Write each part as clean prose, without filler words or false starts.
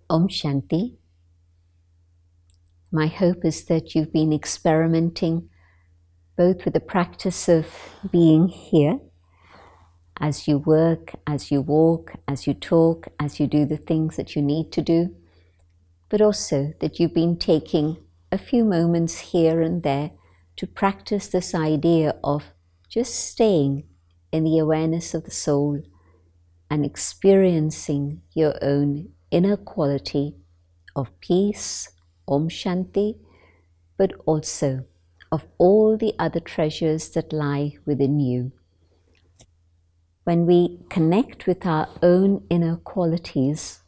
Om Shanti. My hope is that you've been experimenting both with the practice of being here as you work, as you walk, as you talk, as you do the things that you need to do, but also that you've been taking a few moments here and there to practice this idea of just staying in the awareness of the soul and experiencing your own inner quality of peace, Om Shanti, but also of all the other treasures that lie within you. When we connect with our own inner qualities,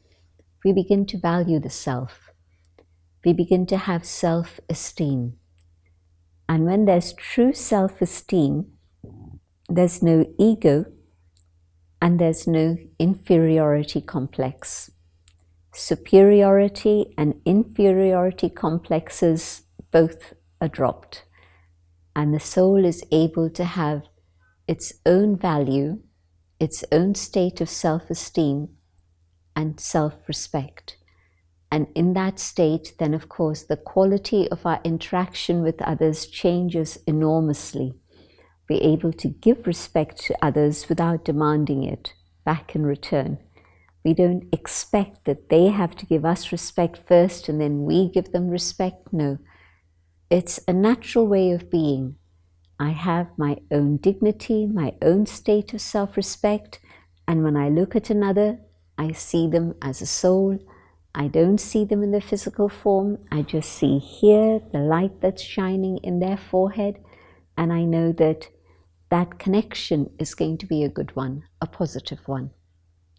we begin to value the self. We begin to have self-esteem. And when there's true self-esteem, there's no ego and there's no inferiority complex. Superiority and inferiority complexes both are dropped, and the soul is able to have its own value, its own state of self-esteem and self-respect. And in that state, then of course, the quality of our interaction with others changes enormously. We're able to give respect to others without demanding it back in return. We don't expect that they have to give us respect first and then we give them respect. No, it's a natural way of being. I have my own dignity, my own state of self-respect, and when I look at another, I see them as a soul. I don't see them in the physical form. I just see here the light that's shining in their forehead, and I know that that connection is going to be a good one, a positive one.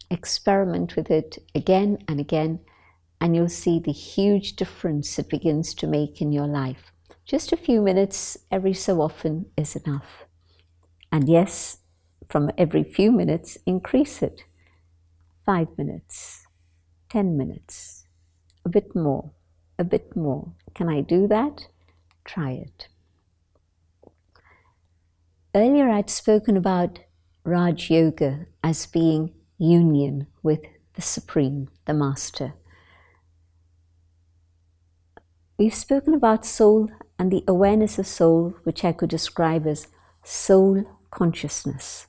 Experiment with it again and again, and you'll see the huge difference it begins to make in your life. Just a few minutes every so often is enough. And yes, from every few minutes, increase it. 5 minutes, 10 minutes, a bit more, a bit more. Can I do that? Try it. Earlier I'd spoken about Raj Yoga as being union with the Supreme, the Master. We've spoken about soul and the awareness of soul, which I could describe as soul consciousness,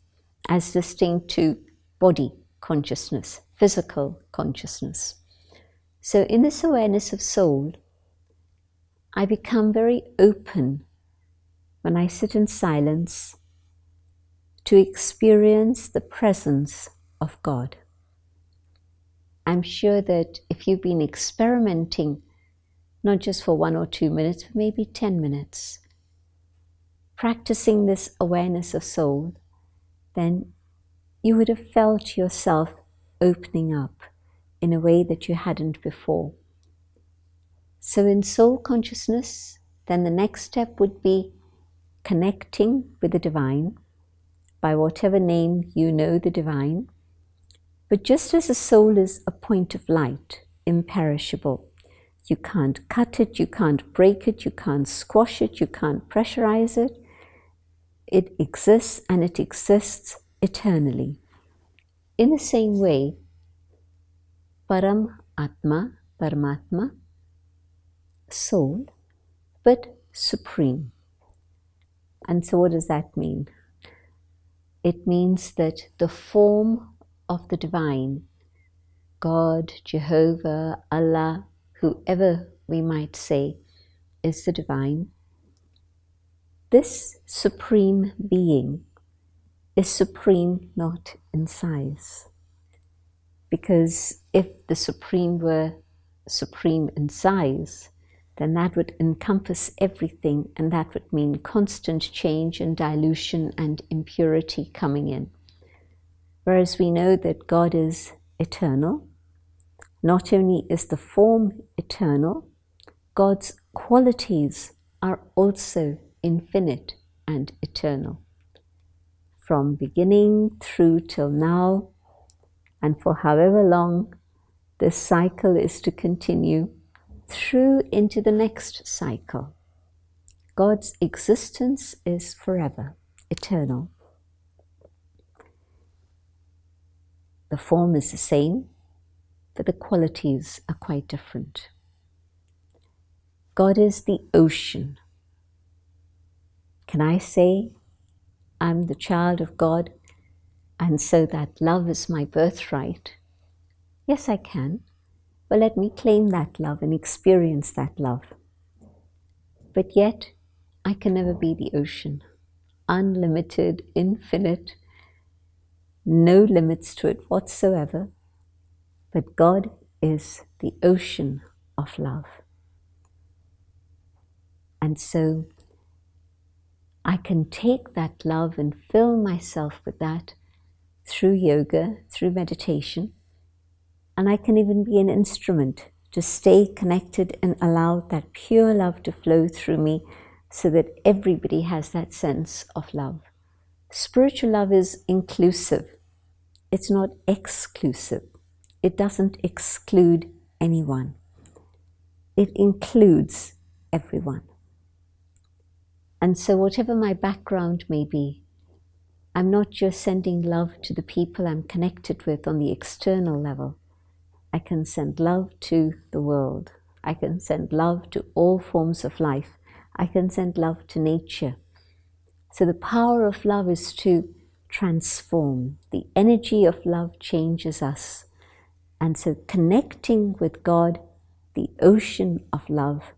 as distinct to body consciousness, physical consciousness. So in this awareness of soul, I become very open when I sit in silence to experience the presence of God. I'm sure that if you've been experimenting, not just for 1 or 2 minutes, but maybe 10 minutes, practicing this awareness of soul, then you would have felt yourself opening up in a way that you hadn't before. So in soul consciousness, then the next step would be connecting with the divine, by whatever name you know the divine. But just as a soul is a point of light, imperishable, you can't cut it, you can't break it, you can't squash it, you can't pressurize it. It exists and it exists eternally. In the same way, Param Atma, Paramatma, soul, but supreme. And so what does that mean? It means that the form of the divine, God, Jehovah, Allah, whoever we might say is the divine, this supreme being is supreme not in size. Because if the supreme were supreme in size, then that would encompass everything, and that would mean constant change and dilution and impurity coming in. Whereas we know that God is eternal. Not only is the form eternal, God's qualities are also infinite and eternal. From beginning through till now, and for however long this cycle is to continue, through into the next cycle. God's existence is forever, eternal. The form is the same, but the qualities are quite different. God is the ocean. Can I say I'm the child of God, and so that love is my birthright? Yes, I can. Well, let me claim that love and experience that love. But yet, I can never be the ocean. Unlimited, infinite, no limits to it whatsoever. But God is the ocean of love. And so I can take that love and fill myself with that through yoga, through meditation. And I can even be an instrument to stay connected and allow that pure love to flow through me so that everybody has that sense of love. Spiritual love is inclusive. It's not exclusive. It doesn't exclude anyone. It includes everyone. And so whatever my background may be, I'm not just sending love to the people I'm connected with on the external level. I can send love to the world. I can send love to all forms of life. I can send love to nature. So the power of love is to transform. The energy of love changes us. And so connecting with God, the ocean of love,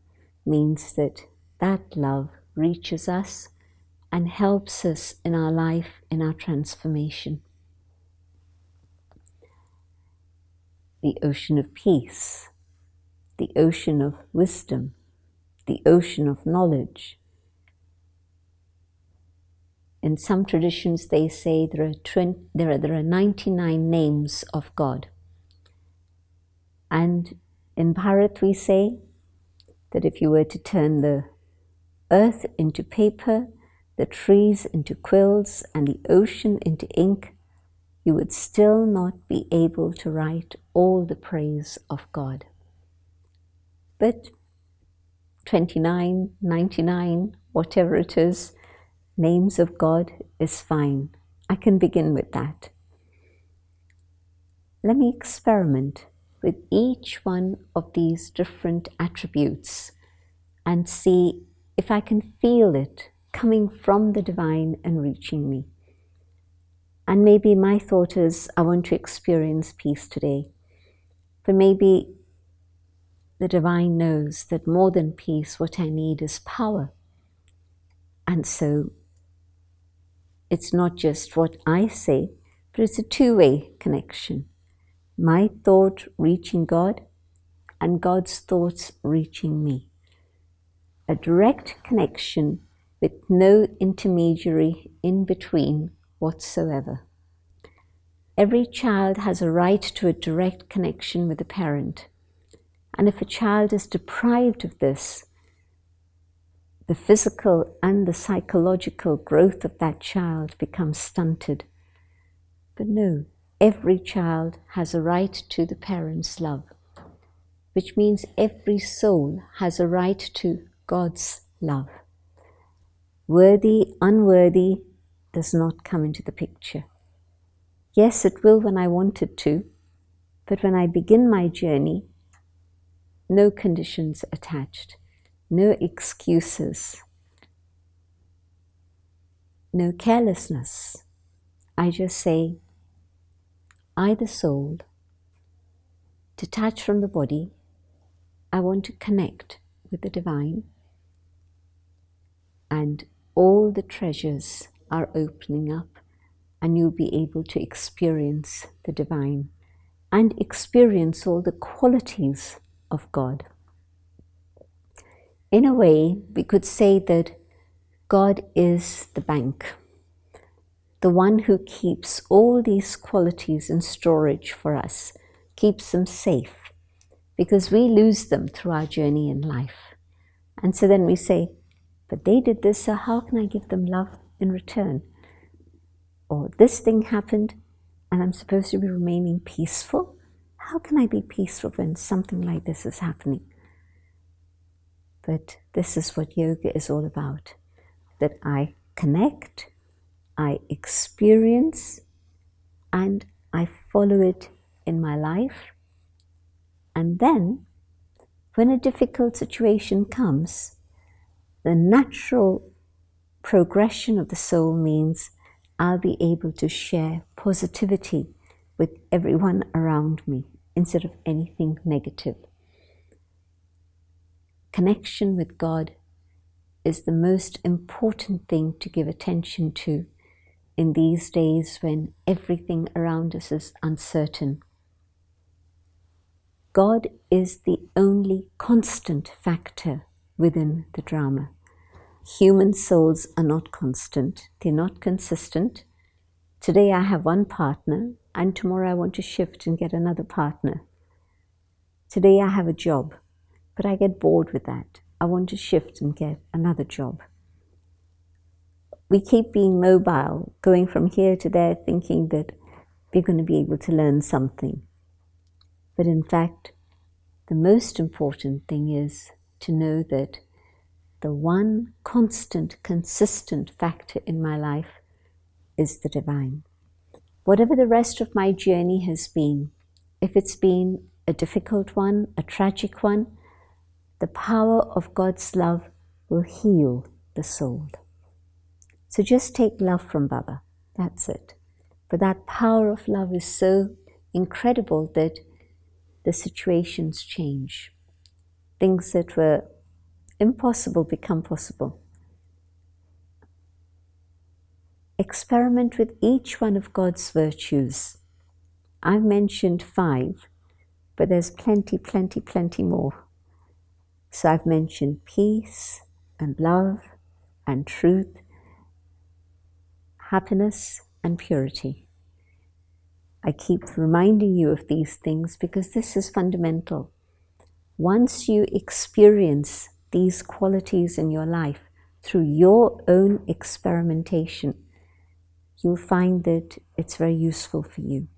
means that that love reaches us and helps us in our life, in our transformation. The ocean of peace, the ocean of wisdom, the ocean of knowledge. In some traditions, they say there are 99 names of God. And in Bharat, we say that if you were to turn the earth into paper, the trees into quills, and the ocean into ink, you would still not be able to write all the praise of God. But 29, 99, whatever it is, names of God is fine. I can begin with that. Let me experiment with each one of these different attributes and see if I can feel it coming from the divine and reaching me. And maybe my thought is, I want to experience peace today. But maybe the divine knows that more than peace, what I need is power. And so it's not just what I say, but it's a two-way connection. My thought reaching God and God's thoughts reaching me. A direct connection with no intermediary in between whatsoever. Every child has a right to a direct connection with a parent. And if a child is deprived of this, the physical and the psychological growth of that child becomes stunted. But no, every child has a right to the parent's love, which means every soul has a right to God's love. Worthy, unworthy does not come into the picture. Yes, it will when I want it to, but when I begin my journey, no conditions attached, no excuses, no carelessness. I just say, I, the soul, detached from the body, I want to connect with the divine, and all the treasures are opening up, and you'll be able to experience the divine and experience all the qualities of God. In a way, we could say that God is the bank, the one who keeps all these qualities in storage for us, keeps them safe, because we lose them through our journey in life. And so then we say, but they did this, so how can I give them love in return? Or this thing happened, and I'm supposed to be remaining peaceful? How can I be peaceful when something like this is happening? But this is what yoga is all about, that I connect, I experience, and I follow it in my life, And then, when a difficult situation comes, the natural progression of the soul means I'll be able to share positivity with everyone around me instead of anything negative. Connection with God is the most important thing to give attention to in these days when everything around us is uncertain. God is the only constant factor within the drama. Human souls are not constant, they're not consistent. Today I have one partner, and tomorrow I want to shift and get another partner. Today I have a job, but I get bored with that. I want to shift and get another job. We keep being mobile, going from here to there, thinking that we're going to be able to learn something. But in fact, the most important thing is to know that the one constant, consistent factor in my life is the divine. Whatever the rest of my journey has been, if it's been a difficult one, a tragic one, the power of God's love will heal the soul. So just take love from Baba, that's it. But that power of love is so incredible that the situations change. Things that were impossible become possible. Experiment with each one of God's virtues. I've mentioned 5, but there's plenty more. So I've mentioned peace and love and truth, happiness and purity. I keep reminding you of these things because this is fundamental. Once you experience these qualities in your life through your own experimentation, you'll find that it's very useful for you.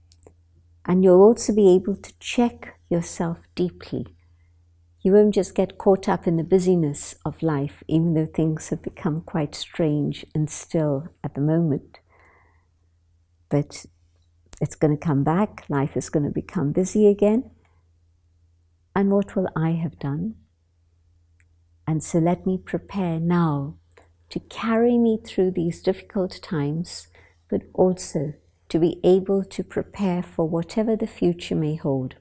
And you'll also be able to check yourself deeply. You won't just get caught up in the busyness of life, even though things have become quite strange and still at the moment. But it's going to come back, life is going to become busy again. And what will I have done? And so let me prepare now to carry me through these difficult times, but also to be able to prepare for whatever the future may hold.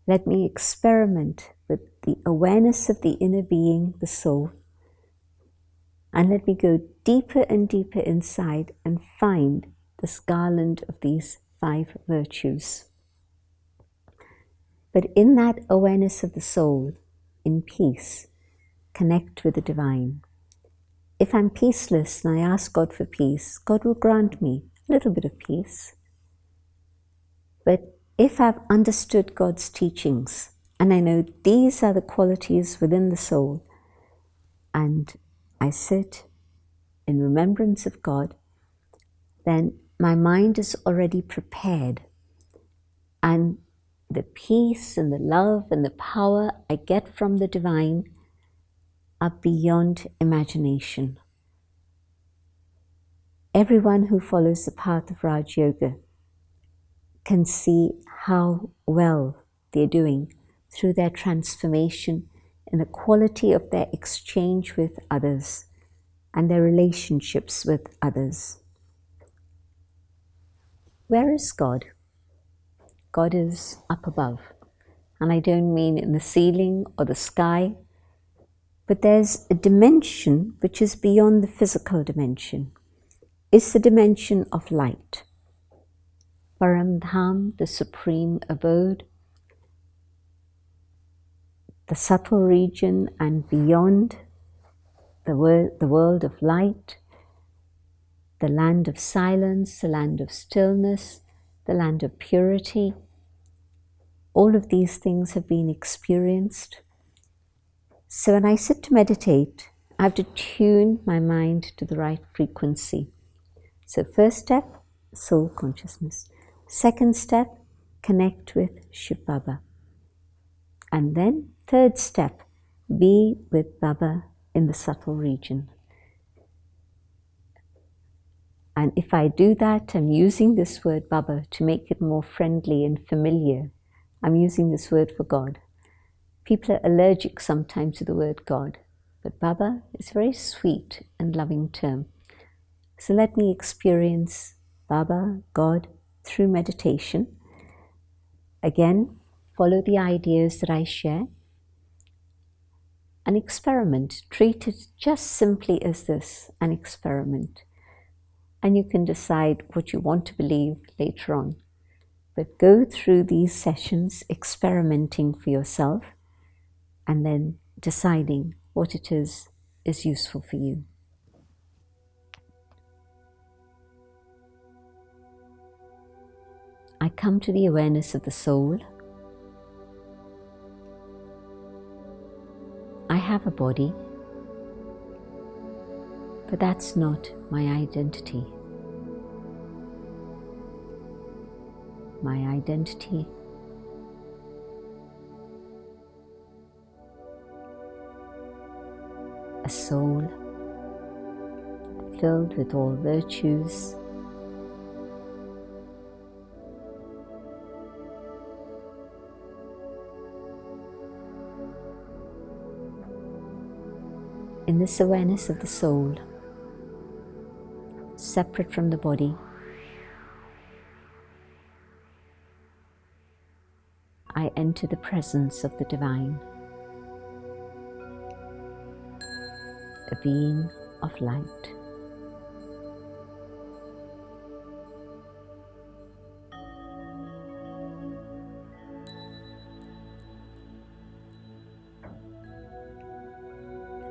Let me experiment with the awareness of the inner being, the soul, and let me go deeper and deeper inside and find this garland of these 5 virtues. But in that awareness of the soul, in peace, connect with the divine. If I'm peaceless and I ask God for peace, God will grant me a little bit of peace. But if I've understood God's teachings, and I know these are the qualities within the soul, and I sit in remembrance of God, then my mind is already prepared. And the peace and the love and the power I get from the divine are beyond imagination. Everyone who follows the path of Raj Yoga can see how well they're doing through their transformation and the quality of their exchange with others and their relationships with others. Where is God? God is up above. And I don't mean in the ceiling or the sky, but there's a dimension which is beyond the physical dimension. It's the dimension of light. Param Dham, the supreme abode, the subtle region and beyond, the world of light, the land of silence, the land of stillness, the land of purity. All of these things have been experienced. So when I sit to meditate, I have to tune my mind to the right frequency. So first step, soul consciousness. Second step, connect with Shiv Baba. And then third step, be with Baba in the subtle region. And if I do that, I'm using this word Baba to make it more friendly and familiar. I'm using this word for God. People are allergic sometimes to the word God, but Baba is a very sweet and loving term. So let me experience Baba, God, through meditation. Again, follow the ideas that I share. An experiment. Treat it just simply as this, an experiment. And you can decide what you want to believe later on. But go through these sessions experimenting for yourself and then deciding what it is useful for you. I come to the awareness of the soul. I have a body, but that's not my identity. My identity a soul filled with all virtues, in this awareness of the soul, separate from the body, I enter the presence of the divine, a being of light.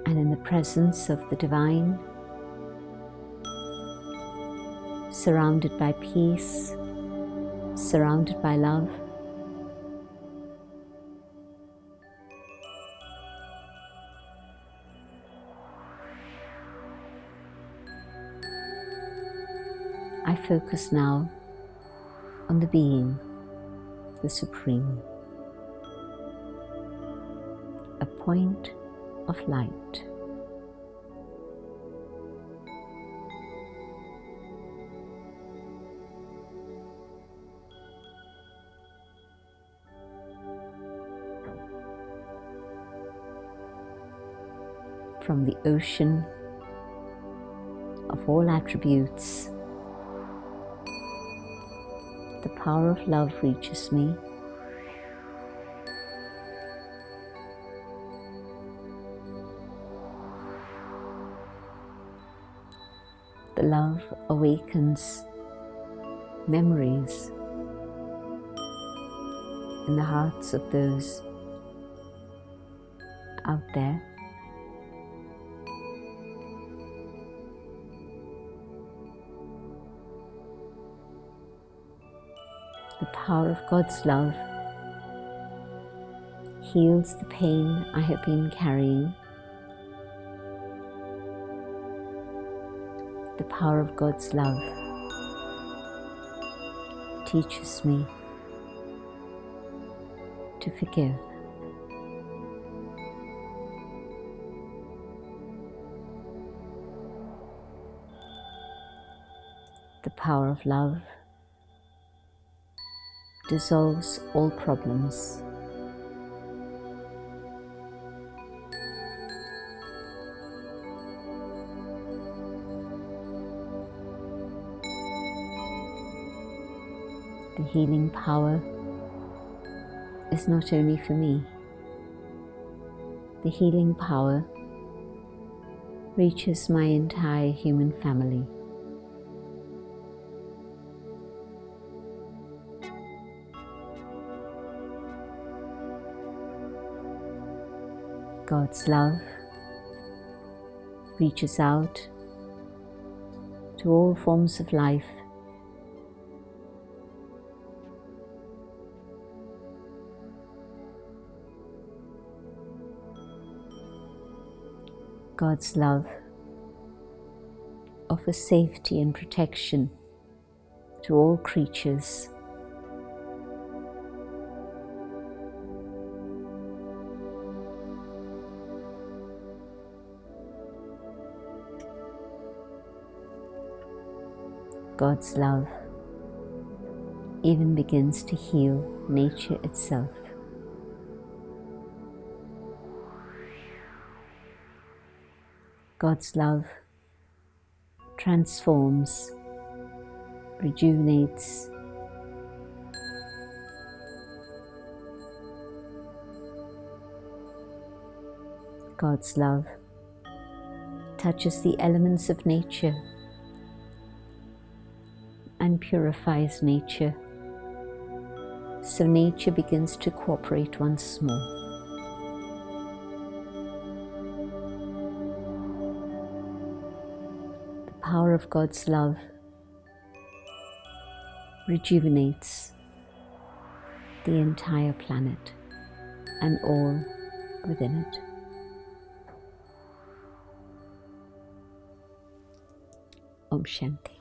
And in the presence of the divine, surrounded by peace, surrounded by love, I focus now on the being, the Supreme, a point of light. From the ocean of all attributes, the power of love reaches me. The love awakens memories in the hearts of those out there. The power of God's love heals the pain I have been carrying. The power of God's love teaches me to forgive. The power of love dissolves all problems. The healing power is not only for me. The healing power reaches my entire human family. God's love reaches out to all forms of life. God's love offers safety and protection to all creatures. God's love even begins to heal nature itself. God's love transforms, rejuvenates, God's love touches the elements of nature and purifies nature, so nature begins to cooperate once more. The power of God's love rejuvenates the entire planet and all within it. Om Shanti.